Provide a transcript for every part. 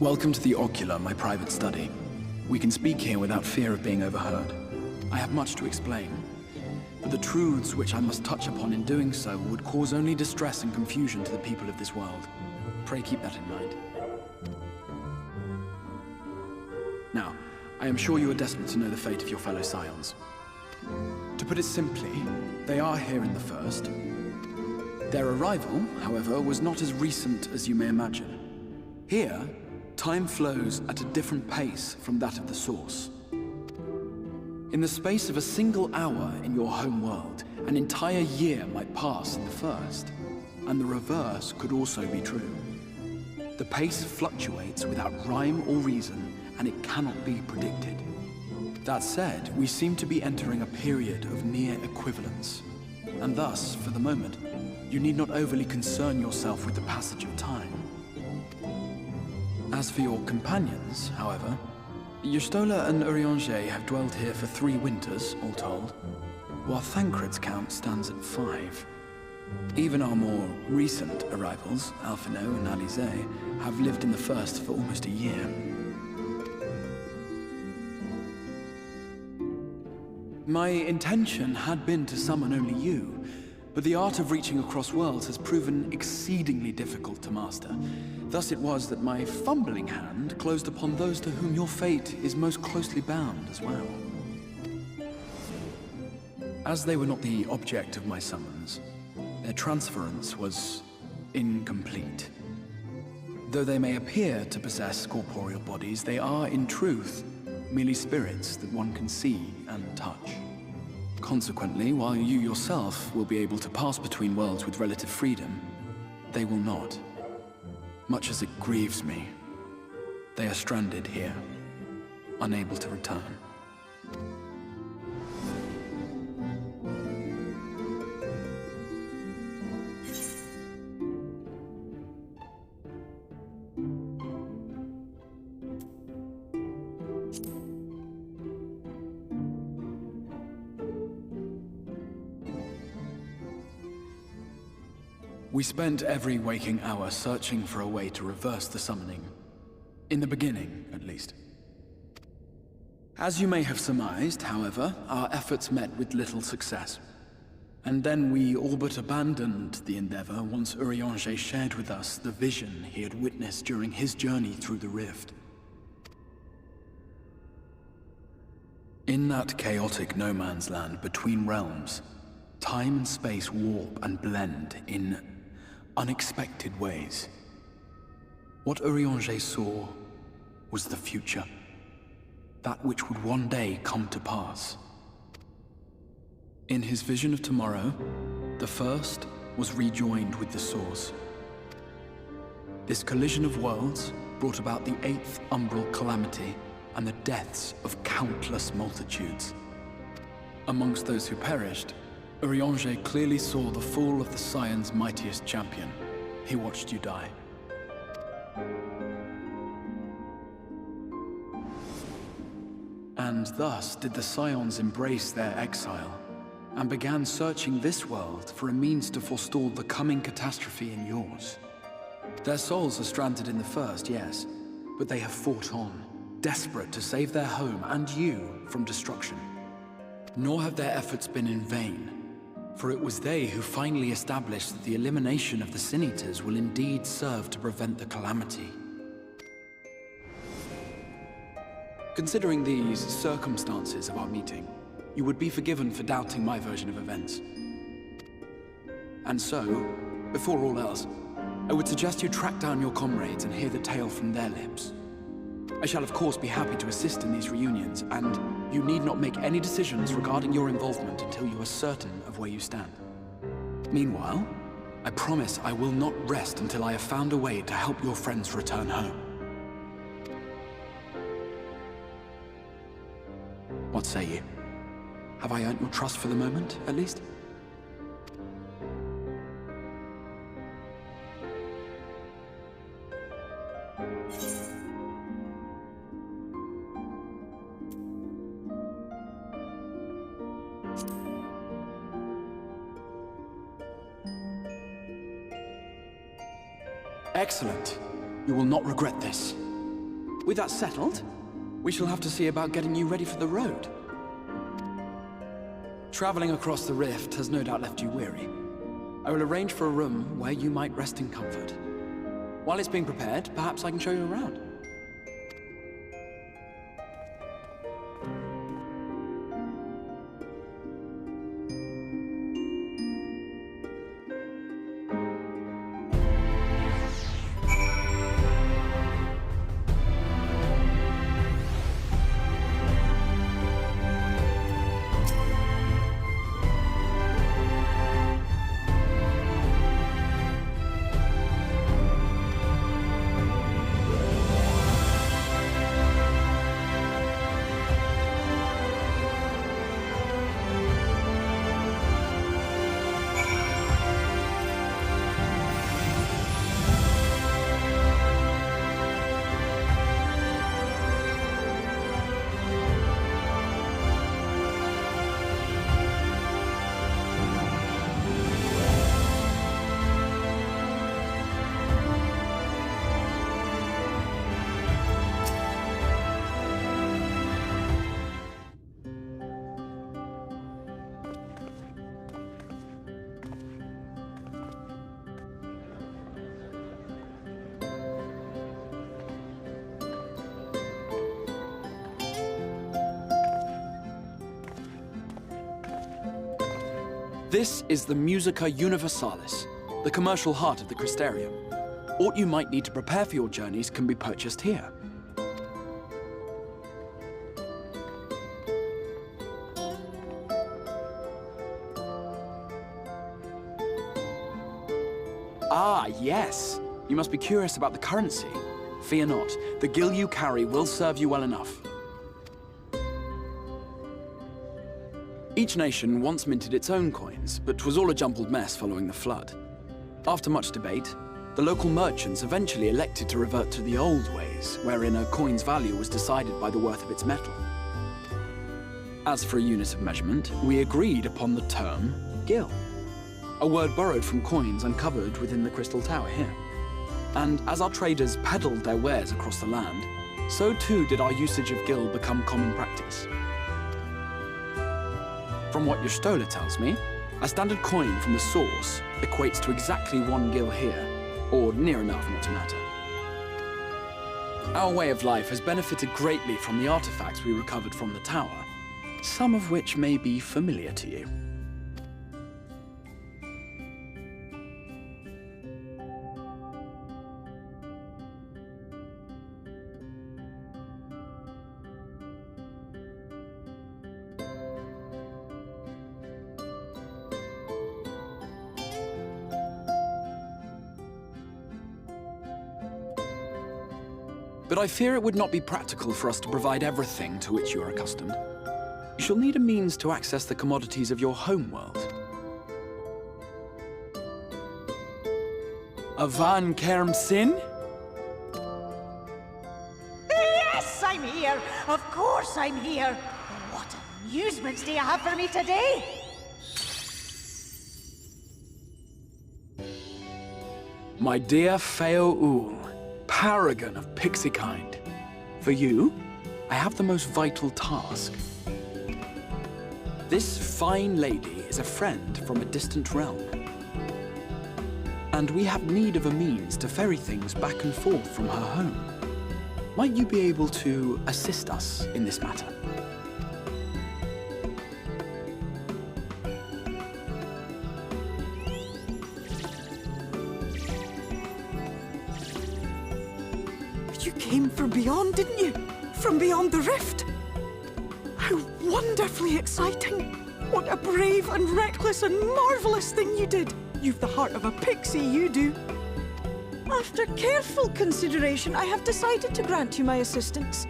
Welcome to the Ocular, my private study. We can speak here without fear of being overheard. I have much to explain, but the truths which I must touch upon in doing so would cause only distress and confusion to the people of this world. Pray keep that in mind. Now, I am sure you are desperate to know the fate of your fellow Scions. To put it simply, they are here in the First. Their arrival, however, was not as recent as you may imagine. Here, time flows at a different pace from that of the Source. In the space of a single hour in your home world, an entire year might pass in the First, and the reverse could also be true. The pace fluctuates without rhyme or reason, and it cannot be predicted. That said, we seem to be entering a period of near equivalence, and thus, for the moment, you need not overly concern yourself with the passage of time. As for your companions, however, Y'shtola and Urianger have dwelled here for 3 winters, all told, while Thancred's count stands at 5. Even our more recent arrivals, Alphino and Alizé, have lived in the First for almost a year. My intention had been to summon only you, but the art of reaching across worlds has proven exceedingly difficult to master. Thus it was that my fumbling hand closed upon those to whom your fate is most closely bound as well. As they were not the object of my summons, their transference was incomplete. Though they may appear to possess corporeal bodies, they are, in truth, merely spirits that one can see and touch. Consequently, while you yourself will be able to pass between worlds with relative freedom, they will not. Much as it grieves me, they are stranded here, unable to return. We spent every waking hour searching for a way to reverse the summoning. In the beginning, at least. As you may have surmised, however, our efforts met with little success. And then we all but abandoned the endeavor once Urianger shared with us the vision he had witnessed during his journey through the rift. In that chaotic no-man's land between realms, time and space warp and blend in unexpected ways. What Urianger saw was the future. That which would one day come to pass. In his vision of tomorrow, the First was rejoined with the Source. This collision of worlds brought about the 8th umbral calamity and the deaths of countless multitudes. Amongst those who perished, Urianger clearly saw the fall of the Scions' mightiest champion. He watched you die. And thus did the Scions embrace their exile, and began searching this world for a means to forestall the coming catastrophe in yours. Their souls are stranded in the First, yes, but they have fought on, desperate to save their home and you from destruction. Nor have their efforts been in vain. For it was they who finally established that the elimination of the Sin-Eaters will indeed serve to prevent the calamity. Considering these circumstances of our meeting, you would be forgiven for doubting my version of events. And so, before all else, I would suggest you track down your comrades and hear the tale from their lips. I shall of course be happy to assist in these reunions, and you need not make any decisions regarding your involvement until you are certain of where you stand. Meanwhile, I promise I will not rest until I have found a way to help your friends return home. What say you? Have I earned your trust for the moment, at least? Excellent. You will not regret this. With that settled, we shall have to see about getting you ready for the road. Traveling across the rift has no doubt left you weary. I will arrange for a room where you might rest in comfort. While it's being prepared, perhaps I can show you around. This is the Musica Universalis, the commercial heart of the Crystarium. Aught you might need to prepare for your journeys can be purchased here. Ah, yes. You must be curious about the currency. Fear not. The gil you carry will serve you well enough. Each nation once minted its own coins, but 'twas all a jumbled mess following the flood. After much debate, the local merchants eventually elected to revert to the old ways, wherein a coin's value was decided by the worth of its metal. As for a unit of measurement, we agreed upon the term gil, a word borrowed from coins uncovered within the Crystal Tower here. And as our traders peddled their wares across the land, so too did our usage of gil become common practice. From what your stola tells me, a standard coin from the source equates to exactly 1 gil here, or near enough not to matter. Our way of life has benefited greatly from the artifacts we recovered from the tower, some of which may be familiar to you. But I fear it would not be practical for us to provide everything to which you are accustomed. You shall need a means to access the commodities of your homeworld. Avan Kerm Sin? Yes, I'm here! Of course I'm here! What amusements do you have for me today? My dear Feo Ul, paragon of pixie kind. For you, I have the most vital task. This fine lady is a friend from a distant realm. And we have need of a means to ferry things back and forth from her home. Might you be able to assist us in this matter? You came from beyond, didn't you? From beyond the rift? How wonderfully exciting! What a brave and reckless and marvelous thing you did! You've the heart of a pixie, you do. After careful consideration, I have decided to grant you my assistance.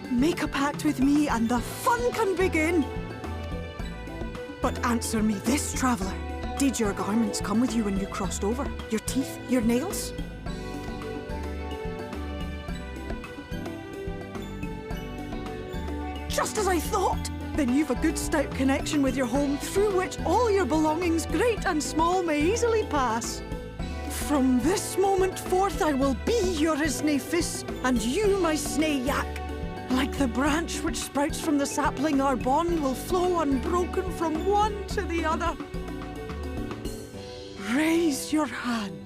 Make a pact with me and the fun can begin. But answer me this, traveller. Did your garments come with you when you crossed over? Your teeth? Your nails? Just as I thought! Then you've a good stout connection with your home through which all your belongings, great and small, may easily pass. From this moment forth, I will be your isne fis, and you my snay yak. Like the branch which sprouts from the sapling, our bond will flow unbroken from one to the other. Raise your hand.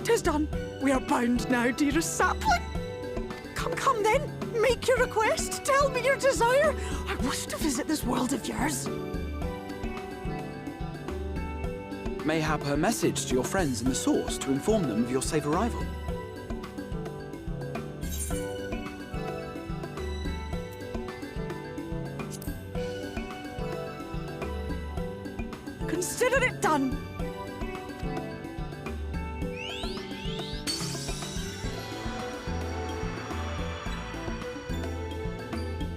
Tis done. We are bound now, dearest sapling. Come, come then. Make your request. Tell me your desire. I wish to visit this world of yours. Mayhap her message to your friends in the Source to inform them of your safe arrival. Consider it done.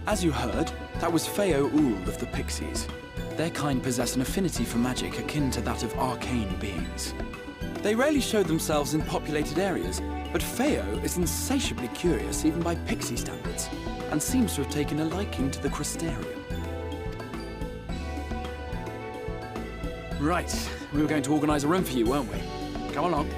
As you heard, that was Feo Ul of the Pixies. Their kind possess an affinity for magic akin to that of arcane beings. They rarely show themselves in populated areas, but Feo is insatiably curious even by Pixie standards, and seems to have taken a liking to the Crystarium. Right, we were going to organize a room for you, weren't we? Come along.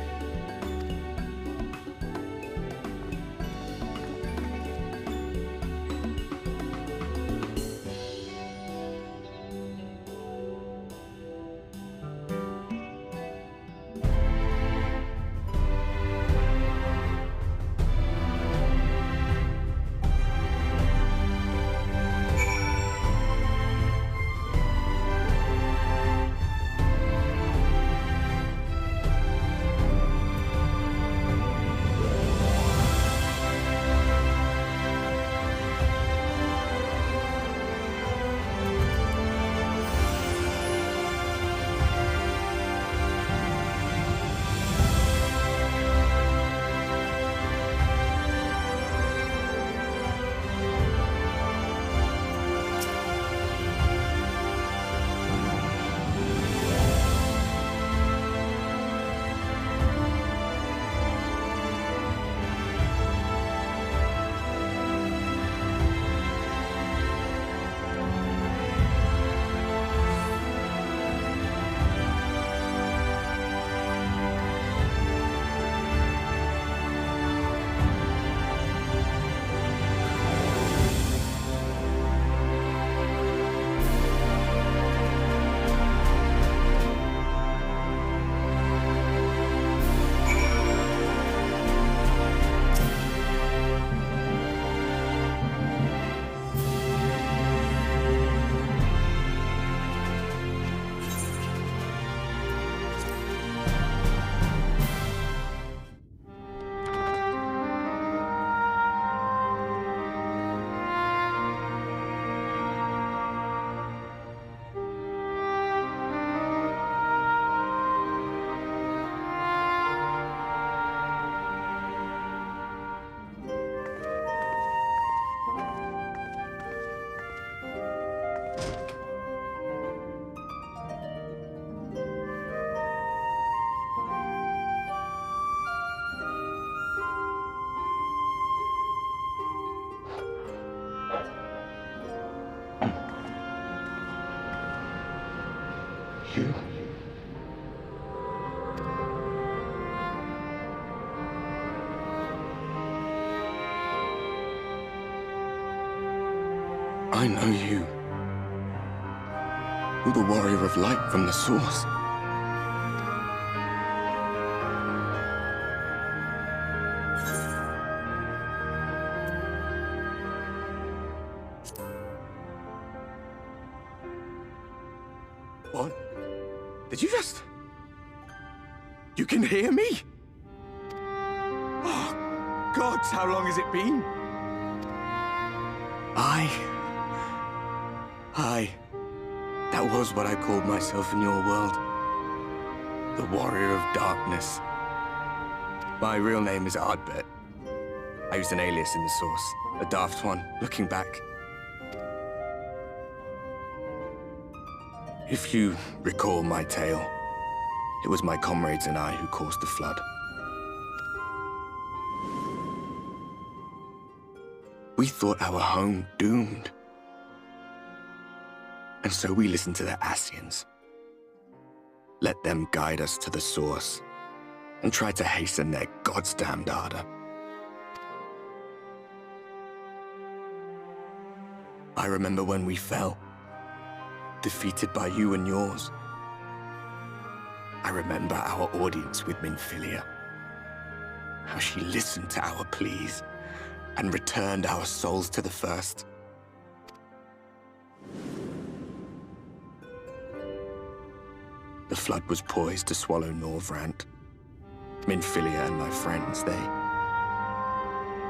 You. I know you. You're the warrior of light from the Source. What? Did you just... You can hear me? Oh, gods, how long has it been? That was what I called myself in your world. The Warrior of Darkness. My real name is Ardbert. I used an alias in the Source. A daft one, looking back. If you recall my tale, it was my comrades and I who caused the flood. We thought our home doomed. And so we listened to the Scions. Let them guide us to the source, and tried to hasten their goddamned ardor. I remember when we fell, defeated by you and yours. I remember our audience with Minfilia, how she listened to our pleas and returned our souls to the First. The flood was poised to swallow Norvrant. Minfilia and my friends,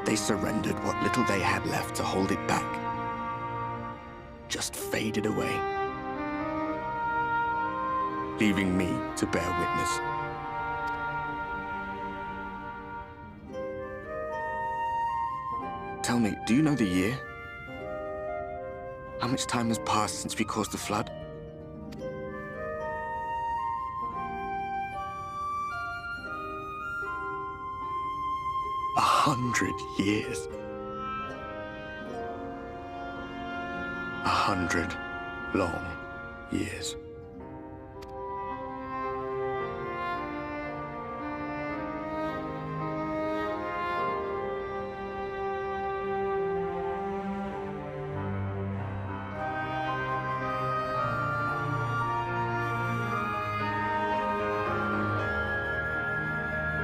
they surrendered what little they had left to hold it back. Just faded away, leaving me to bear witness. Tell me, do you know the year? How much time has passed since we caused the flood? 100 years. 100 long years.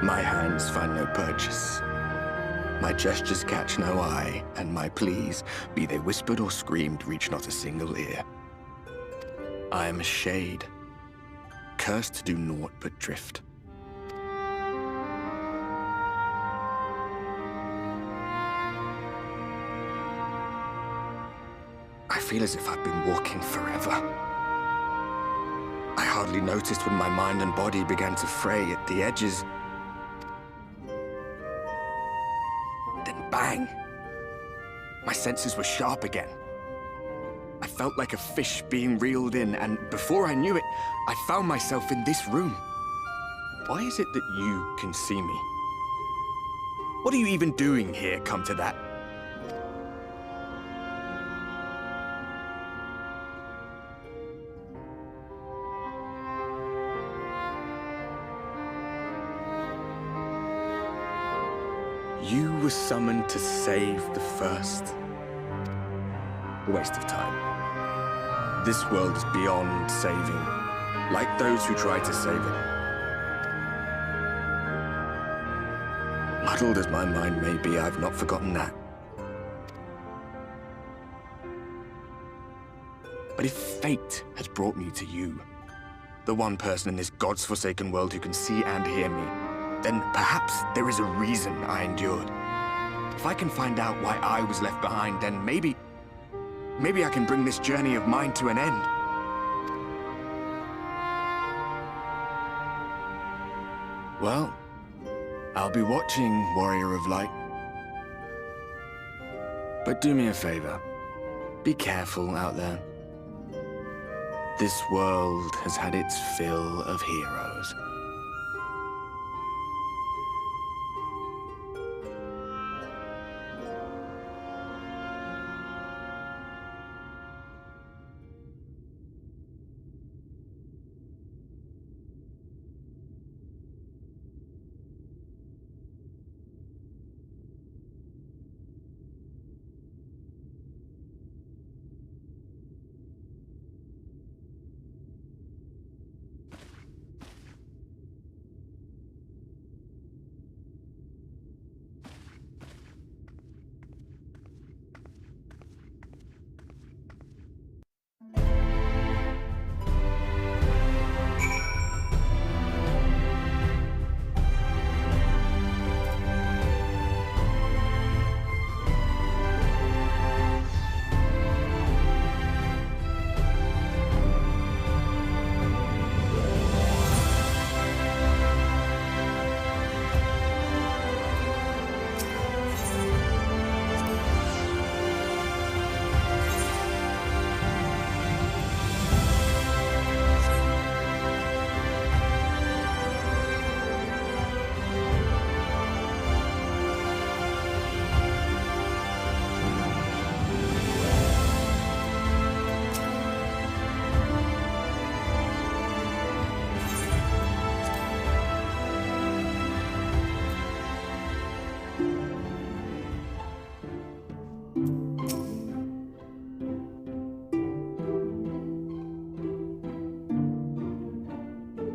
My hands find no purchase. My gestures catch no eye, and my pleas, be they whispered or screamed, reach not a single ear. I am a shade, cursed to do naught but drift. I feel as if I've been walking forever. I hardly noticed when my mind and body began to fray at the edges. Bang! My senses were sharp again. I felt like a fish being reeled in, and before I knew it, I found myself in this room. Why is it that you can see me? What are you even doing here, come to that? You were summoned to save the First. A waste of time. This world is beyond saving, like those who try to save it. Muddled as my mind may be, I've not forgotten that. But if fate has brought me to you, the one person in this God's-forsaken world who can see and hear me, then perhaps there is a reason I endured. If I can find out why I was left behind, then maybe I can bring this journey of mine to an end. Well, I'll be watching, Warrior of Light. But do me a favor. Be careful out there. This world has had its fill of heroes.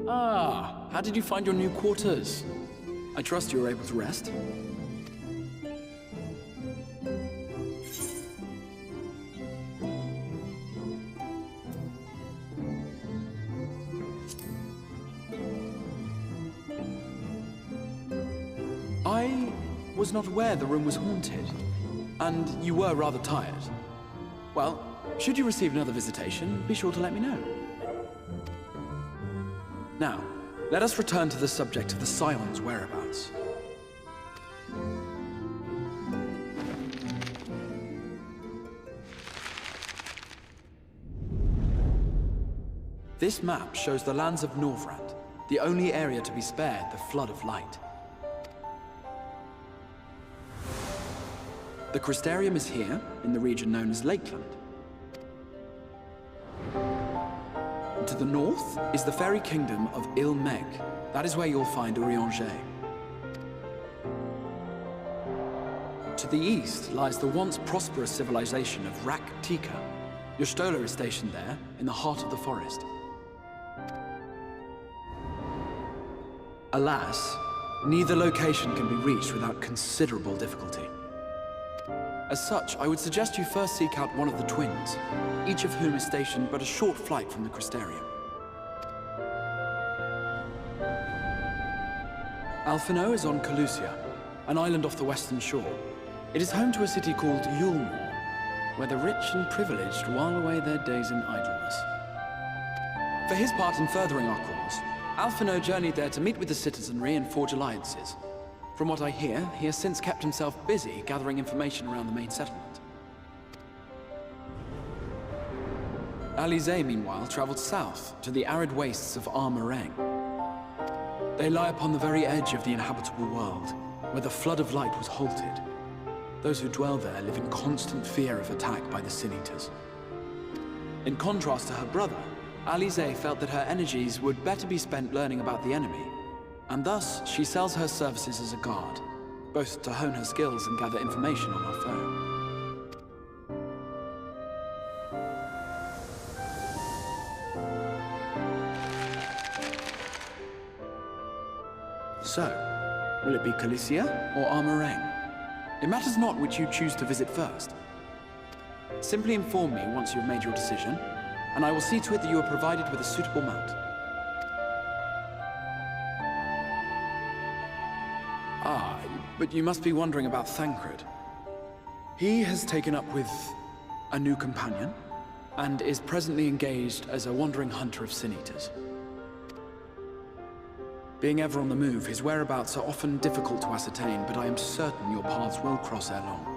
Ah, how did you find your new quarters? I trust you were able to rest? I was not aware the room was haunted, and you were rather tired. Well, should you receive another visitation, be sure to let me know. Now, let us return to the subject of the Scions' whereabouts. This map shows the lands of Norvrand, the only area to be spared the flood of light. The Crystarium is here, in the region known as Lakeland. To the north is the fairy kingdom of Il-Meg. That is where you'll find Urianger. To the east lies the once prosperous civilization of Rak-Tika. Your Stola is stationed there, in the heart of the forest. Alas, neither location can be reached without considerable difficulty. As such, I would suggest you first seek out one of the twins, each of whom is stationed but a short flight from the Crystarium. Alphino is on Calusia, an island off the western shore. It is home to a city called Yulmore, where the rich and privileged while away their days in idleness. For his part in furthering our cause, Alphino journeyed there to meet with the citizenry and forge alliances. From what I hear, he has since kept himself busy gathering information around the main settlement. Alize, meanwhile, traveled south to the arid wastes of Armareng. They lie upon the very edge of the inhabitable world, where the flood of light was halted. Those who dwell there live in constant fear of attack by the Sin-Eaters. In contrast to her brother, Alize felt that her energies would better be spent learning about the enemy, and thus she sells her services as a guard, both to hone her skills and gather information on her foe. So, will it be Calicia or Armareng? It matters not which you choose to visit first. Simply inform me once you have made your decision, and I will see to it that you are provided with a suitable mount. Ah, but you must be wondering about Thancred. He has taken up with a new companion, and is presently engaged as a wandering hunter of Sin-Eaters. Being ever on the move, his whereabouts are often difficult to ascertain, but I am certain your paths will cross ere long.